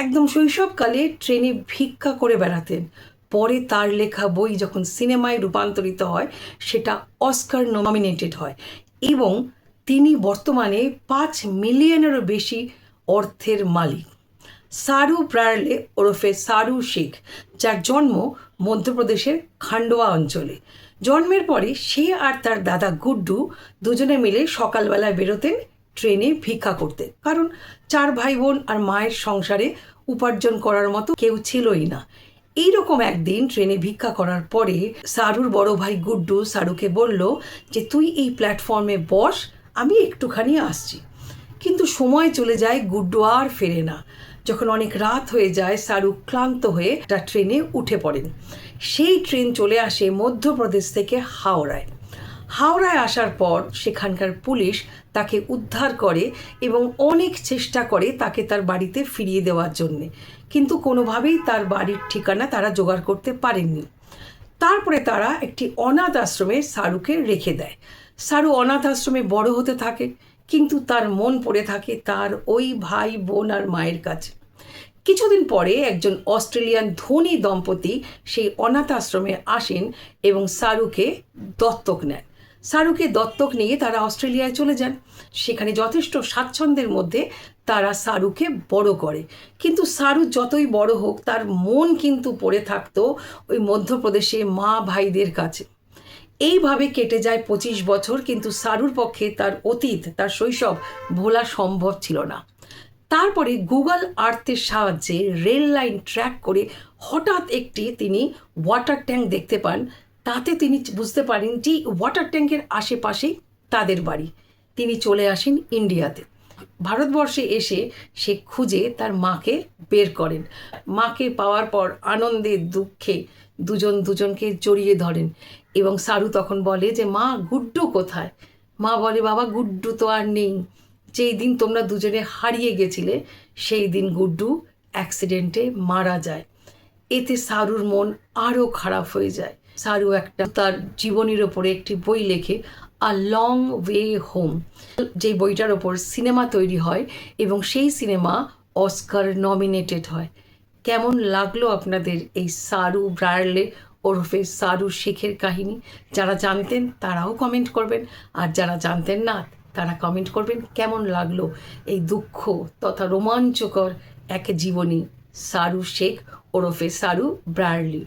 একদম শৈশবকালে ট্রেনে ভিক্ষা করে বেড়াতেন। পরে তার লেখা বই যখন সিনেমায় রূপান্তরিত হয় সেটা অস্কার নমিনেটেড হয় এবং তিনি বর্তমানে 5 মিলিয়নেরও বেশি অর্থের মালিক। সারু ব্রায়ারলে ওরফে সারু শেখ, যার জন্ম মধ্যপ্রদেশের খান্ডোয়া অঞ্চলে। জন্মের পরে সে আর তার দাদা গুড্ডু দুজনে মিলে সকালবেলায় বেরোতেন ট্রেনে ভিক্ষা করতে, কারণ 4 ভাই বোন আর মায়ের সংসারে উপার্জন করার মতো কেউ ছিলই না। এইরকম একদিন ট্রেনে ভিক্ষা করার পরে সারুর বড় ভাই গুড্ডু সারুকে বলল যে তুই এই প্ল্যাটফর্মে বস, আমি একটুখানি আসছি। কিন্তু সময় চলে যায়, গুড্ডু আর ফেরে না। যখন অনেক রাত হয়ে যায় সারু ক্লান্ত হয়ে একটা ট্রেনে উঠে পড়েন। সেই ট্রেন চলে আসে মধ্যপ্রদেশ থেকে হাওড়ায়। হাওড়ায় আসার পর সেখানকার পুলিশ তাকে উদ্ধার করে এবং অনেক চেষ্টা করে তাকে তার বাড়িতে ফিরিয়ে দেওয়ার জন্যে, কিন্তু কোনোভাবেই তার বাড়ির ঠিকানা তারা জোগাড় করতে পারেননি। তারপরে তারা একটি অনাথ আশ্রমে সারুকে রেখে দেয়। সারু অনাথ আশ্রমে বড় হতে থাকে, কিন্তু তার মন পড়ে থাকে তার ওই ভাই বোন আর মায়ের কাছে। কিছুদিন পরে একজন অস্ট্রেলিয়ান ধনী দম্পতি সেই অনাথ আশ্রমে আসেন এবং সারুকে দত্তক নেন। সারুকে দত্তক নিয়ে তারা অস্ট্রেলিয়ায় চলে যান। সেখানে যথেষ্ট স্বাচ্ছন্দ্যের মধ্যে তারা সারুকে বড় করে, কিন্তু সারু যতই বড় হোক তার মন কিন্তু পড়ে থাকতো ওই মধ্যপ্রদেশে মা ভাইদের কাছে। এইভাবে কেটে যায় 25 বছর, কিন্তু সারুর পক্ষে তার অতীত, তার শৈশব ভোলা সম্ভব ছিল না। তারপরে গুগল আর্থের সাহায্যে রেল লাইন ট্র্যাক করে হঠাৎ একটি তিনি ওয়াটার ট্যাঙ্ক দেখতে পান। তাতে তিনি বুঝতে পারেন যে ওয়াটার ট্যাঙ্কের আশেপাশেই তাদের বাড়ি। তিনি চলে আসেন ইন্ডিয়াতে। ভারতবর্ষে এসে সে খুঁজে তার মাকে বের করেন। মাকে পাওয়ার পর আনন্দে দুঃখে দুজন দুজনকে জড়িয়ে ধরেন এবং সারু তখন বলে যে মা, গুড্ডু কোথায়? মা বলে, বাবা, গুড্ডু তো আর নেই। যেই দিন তোমরা দুজনে হারিয়ে গেছিলে সেই দিন গুড্ডু অ্যাক্সিডেন্টে মারা যায়। এতে সারুর মন আরও খারাপ হয়ে যায়। সারু একটা তার জীবনের ওপরে একটি বই লেখে, আ লং ওয়ে হোম, যেই বইটার ওপর সিনেমা তৈরি হয় এবং সেই সিনেমা অস্কার নমিনেটেড হয়। কেমন লাগলো আপনাদের এই সারু ব্রায়ারলে ওরফে সারু শেখের কাহিনী? যারা জানতেন তারাও কমেন্ট করবেন, আর যারা জানতেন না তারা কমেন্ট করবেন কেমন লাগলো এই দুঃখ তথা রোমাঞ্চকর এক জীবনী সারু শেখ ওরফে সারু ব্রায়ারলি।